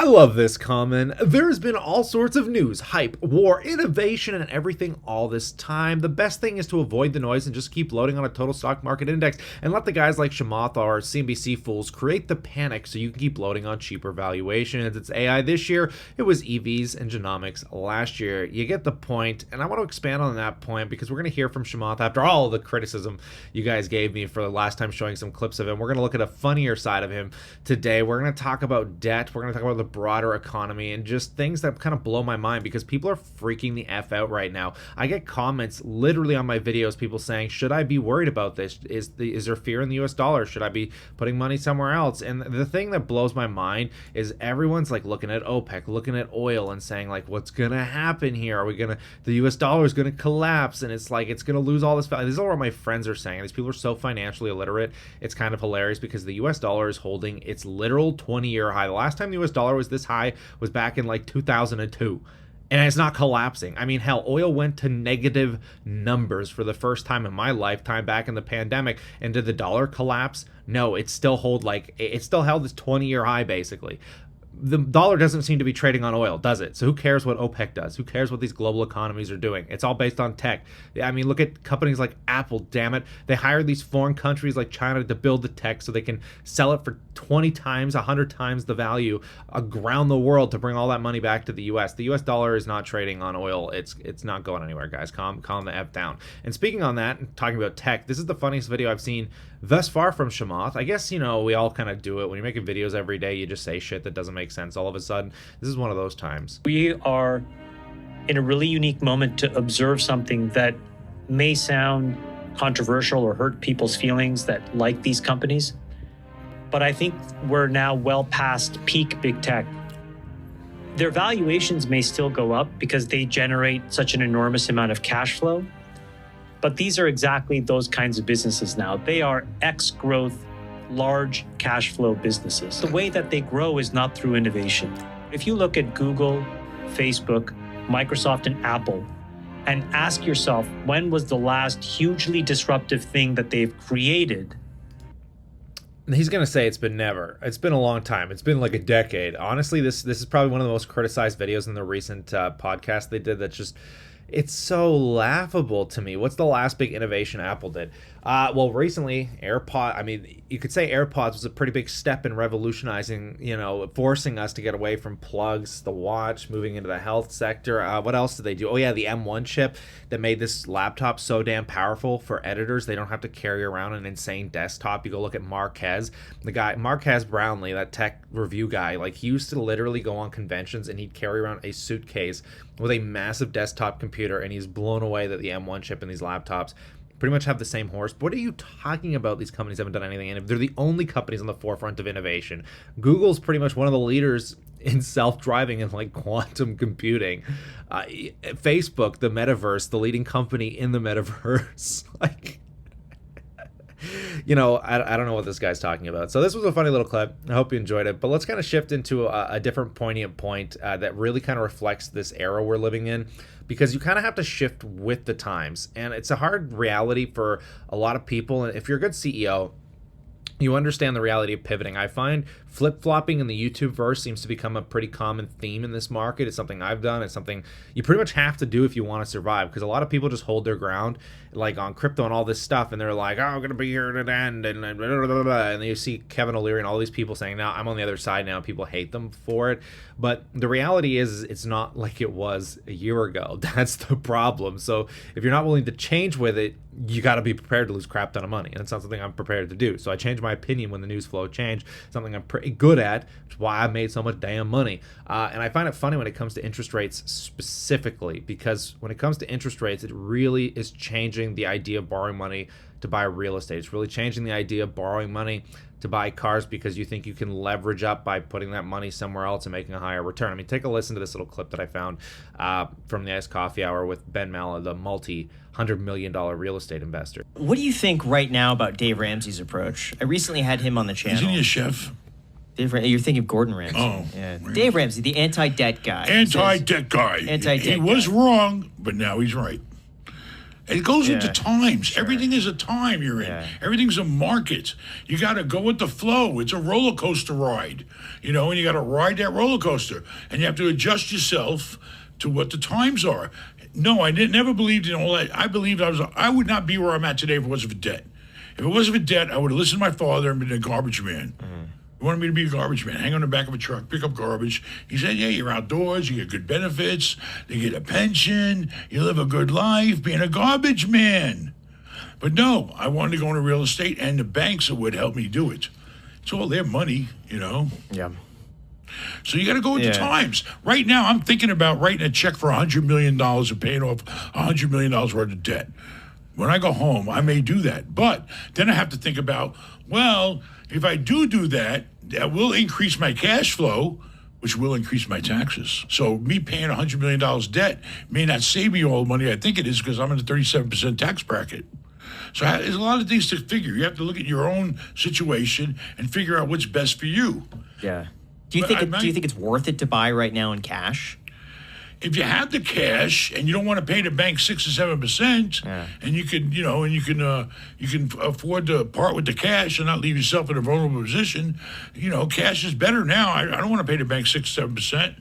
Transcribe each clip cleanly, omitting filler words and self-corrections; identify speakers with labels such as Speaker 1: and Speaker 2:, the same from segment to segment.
Speaker 1: love this comment. There's been all sorts of news, hype, war, innovation, and everything all this time. The best thing is to avoid the noise and just keep loading on a total stock market index and let the guys like Chamath or CNBC fools create the panic so you can keep loading on cheaper valuations. It's AI this year. It was EVs and genomics last year. You get the point, and I want to expand on that point because we're going to hear from Chamath after all the criticism you guys gave me for the last time showing some clips of him. We're going to look at a funnier side of him today. We're going to talk about debt. We're going to talk about the broader economy and just things that kind of blow my mind because people are freaking the F out right now. I get comments literally on my videos, people saying, should I be worried about this? Is there fear in the US dollar? Should I be putting money somewhere else? And the thing that blows my mind is everyone's like looking at OPEC, looking at oil and saying like, what's going to happen here? Are we going to, the US dollar is going to collapse and it's like, it's going to lose all this value. This is all what my friends are saying. These people are so financially illiterate. It's kind of hilarious because the US dollar is holding its literal 20-year high. The last time the US dollar was this high was back in like 2002. And it's not collapsing. I mean, hell, oil went to negative numbers for the first time in my lifetime back in the pandemic. And did the dollar collapse? No, it still held this 20-year high basically. The dollar doesn't seem to be trading on oil, does it? So who cares what OPEC does? Who cares what these global economies are doing? It's all based on tech. I mean, look at companies like Apple, damn it. They hired these foreign countries like China to build the tech so they can sell it for 20 times, 100 times the value around the world to bring all that money back to the US. The US dollar is not trading on oil. It's not going anywhere, guys. Calm the F down. And speaking on that, talking about tech, this is the funniest video I've seen thus far from Chamath. I guess, you know, we all kind of do it. When you're making videos every day, you just say shit that doesn't make sense all of a sudden. This is one of those times.
Speaker 2: We are in a really unique moment to observe something that may sound controversial or hurt people's feelings that like these companies. But I think we're now well past peak big tech. Their valuations may still go up because they generate such an enormous amount of cash flow. But these are exactly those kinds of businesses now. They are X-growth, large cash flow businesses. The way that they grow is not through innovation. If you look at Google, Facebook, Microsoft, and Apple, and ask yourself, when was the last hugely disruptive thing that they've created?
Speaker 1: He's going to say it's been never. It's been a long time. It's been like a decade. Honestly, this is probably one of the most criticized videos in the recent podcast they did. That's just, it's so laughable to me. What's the last big innovation Apple did? Well, recently, AirPods, I mean, you could say AirPods was a pretty big step in revolutionizing, you know, forcing us to get away from plugs, the watch, moving into the health sector. What else did they do? Oh, yeah, the M1 chip that made this laptop so damn powerful for editors. They don't have to carry around an insane desktop. You go look at Marquez, the guy, Marquez Brownlee, that tech review guy, like he used to literally go on conventions and he'd carry around a suitcase with a massive desktop computer, and he's blown away that the M1 chip in these laptops pretty much have the same horse. What are you talking about? These companies haven't done anything, and they're the only companies on the forefront of innovation. Google's pretty much one of the leaders in self-driving and like quantum computing. Facebook, the metaverse, the leading company in the metaverse. Like, you know, I don't know what this guy's talking about. So this was a funny little clip. I hope you enjoyed it. But let's kind of shift into a different poignant point that really kind of reflects this era we're living in, because you kind of have to shift with the times. And it's a hard reality for a lot of people. And if you're a good CEO, you understand the reality of pivoting. I find flip-flopping in the YouTube verse seems to become a pretty common theme in this market. It's something I've done. It's something you pretty much have to do if you want to survive, because a lot of people just hold their ground like on crypto and all this stuff, and they're like, oh, I'm going to be here to the end, and blah, blah, blah, blah. And then you see Kevin O'Leary and all these people saying, now I'm on the other side now. People hate them for it. But the reality is it's not like it was a year ago. That's the problem. So if you're not willing to change with it, you got to be prepared to lose crap ton of money. And it's not something I'm prepared to do. So I changed my opinion when the news flow changed, something I'm pretty good at, which is why I made so much damn money. And I find it funny when it comes to interest rates specifically, because when it comes to interest rates, it really is changing the idea of borrowing money to buy real estate. It's really changing the idea of borrowing money to buy cars because you think you can leverage up by putting that money somewhere else and making a higher return. I mean, take a listen to this little clip that I found from the Iced Coffee Hour with Ben Mallah, the multi-$100 million real estate investor.
Speaker 3: What do you think right now about Dave Ramsey's approach? I recently had him on the channel.
Speaker 4: Isn't he a chef?
Speaker 3: You're thinking of Gordon Ramsay.
Speaker 4: Oh.
Speaker 3: Yeah. Dave Ramsey, the anti-debt guy.
Speaker 4: Anti-debt guy.
Speaker 3: Anti-debt
Speaker 4: He was
Speaker 3: guy.
Speaker 4: wrong, but now he's right. It goes with the
Speaker 3: Yeah,
Speaker 4: times.
Speaker 3: sure.
Speaker 4: Everything is a time you're in.
Speaker 3: Yeah.
Speaker 4: Everything's a market. You got to go with the flow. It's a roller coaster ride, and you got to ride that roller coaster. And you have to adjust yourself to what the times are. No, never believed in all that. I believed I would not be where I'm at today if it wasn't for debt. If it wasn't for debt, I would have listened to my father and been a garbage man. He wanted me to be a garbage man, hang on the back of a truck, pick up garbage. He said, yeah, you're outdoors, you get good benefits, you get a pension, you live a good life being a garbage man. But no, I wanted to go into real estate, and the banks would help me do it. It's all their money,
Speaker 3: Yeah.
Speaker 4: So you got to go with the
Speaker 3: Yeah.
Speaker 4: times. Right now, I'm thinking about writing a check for $100 million and paying off $100 million worth of debt. When I go home, I may do that. But then I have to think about, well, if I do that, that will increase my cash flow, which will increase my taxes. So me paying $100 million debt may not save me all the money I think it is, because I'm in the 37% tax bracket. So there's a lot of things to figure. You have to look at your own situation and figure out what's best for you.
Speaker 3: Yeah. Do you
Speaker 4: But
Speaker 3: think it's worth it to buy right now in cash?
Speaker 4: If you have the cash and you don't want to pay the bank 6 or 7%, and you can afford to part with the cash and not leave yourself in a vulnerable position, cash is better now. I don't want to pay the bank 6 or 7%.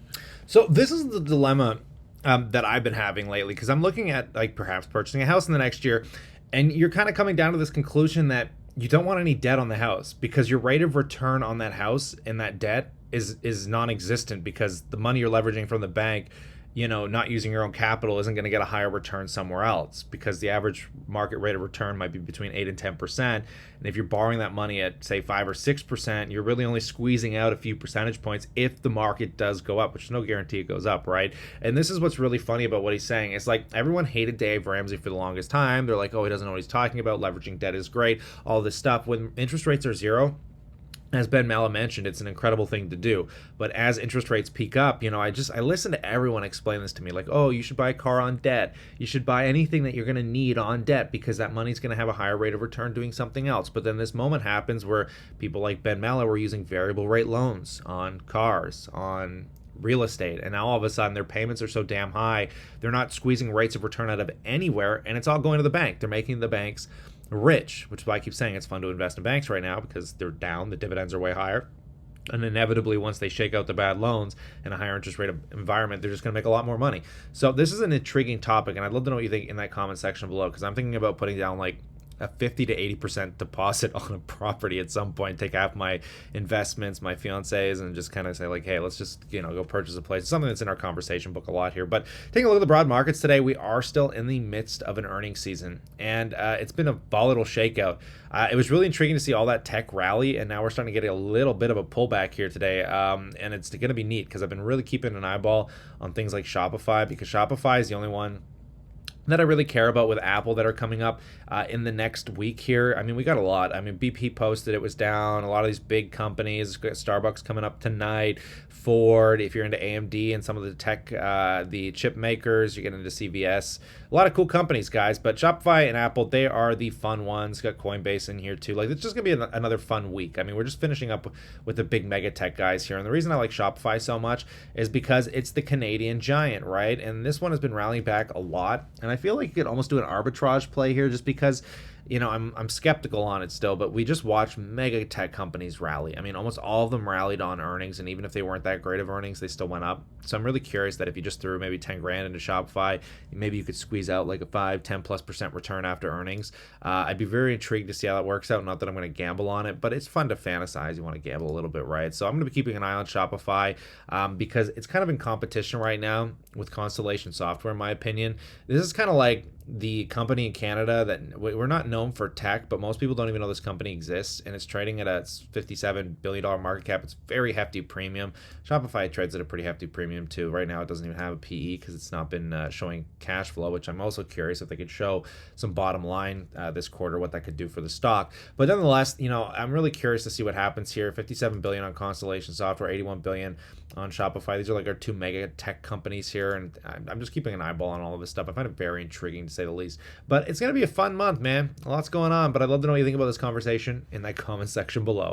Speaker 1: So this is the dilemma that I've been having lately, because I'm looking at like perhaps purchasing a house in the next year, and you're kind of coming down to this conclusion that you don't want any debt on the house, because your rate of return on that house and that debt is non-existent, because the money you're leveraging from the bank, not using your own capital, isn't going to get a higher return somewhere else, because the average market rate of return might be between 8 and 10%. And if you're borrowing that money at, say, 5 or 6%, you're really only squeezing out a few percentage points if the market does go up, which is no guarantee it goes up, right? And this is what's really funny about what he's saying. It's like everyone hated Dave Ramsey for the longest time. They're like, oh, he doesn't know what he's talking about. Leveraging debt is great. All this stuff. When interest rates are zero, as Ben Malla mentioned, it's an incredible thing to do. But as interest rates peak up, I listen to everyone explain this to me, like, oh, you should buy a car on debt. You should buy anything that you're going to need on debt, because that money's going to have a higher rate of return doing something else. But then this moment happens where people like Ben Malla were using variable rate loans on cars, on real estate, and now all of a sudden their payments are so damn high, they're not squeezing rates of return out of anywhere, and it's all going to the bank. They're making the banks rich, which is why I keep saying it's fun to invest in banks right now, because they're down, the dividends are way higher, and inevitably once they shake out the bad loans in a higher interest rate environment, they're just going to make a lot more money. So this is an intriguing topic, and I'd love to know what you think in that comment section below, because I'm thinking about putting down like a 50 to 80% deposit on a property at some point, take half my investments, my fiance's, and just kind of say like, hey, let's just, go purchase a place. It's something that's in our conversation book a lot here. But taking a look at the broad markets today, we are still in the midst of an earnings season, and it's been a volatile shakeout. It was really intriguing to see all that tech rally, and now we're starting to get a little bit of a pullback here today, and it's going to be neat, because I've been really keeping an eyeball on things like Shopify, because Shopify is the only one that I really care about with Apple that are coming up in the next week here. I mean, we got a lot. I mean, BP posted it was down. A lot of these big companies, Starbucks coming up tonight, Ford, if you're into AMD and some of the tech, the chip makers, you get into CVS. A lot of cool companies, guys. But Shopify and Apple, they are the fun ones. Got Coinbase in here too. Like, it's just going to be another fun week. I mean, we're just finishing up with the big mega tech guys here. And the reason I like Shopify so much is because it's the Canadian giant, right? And this one has been rallying back a lot. And I feel like you could almost do an arbitrage play here, just because I'm skeptical on it still, but we just watched mega tech companies rally. I mean, almost all of them rallied on earnings, and even if they weren't that great of earnings, they still went up. So I'm really curious that if you just threw maybe 10 grand into Shopify, maybe you could squeeze out like a 5-10+% return after earnings. I'd be very intrigued to see how that works out. Not that I'm going to gamble on it, but it's fun to fantasize. You want to gamble a little bit, right? So I'm going to be keeping an eye on Shopify because it's kind of in competition right now with Constellation Software, in my opinion. This is kind of like the company in Canada that we're not known for tech, but most people don't even know this company exists, and it's trading at a $57 billion market cap. It's very hefty premium. Shopify trades at a pretty hefty premium too. Right now it doesn't even have a PE because it's not been showing cash flow, which I'm also curious if they could show some bottom line this quarter, what that could do for the stock. But nonetheless, I'm really curious to see what happens here. 57 billion on Constellation Software, 81 billion on Shopify. These are like our two mega tech companies here, and I'm just keeping an eyeball on all of this stuff. I find it very intriguing to say the least. But it's going to be a fun month, man. A lot's going on, but I'd love to know what you think about this conversation in that comment section below.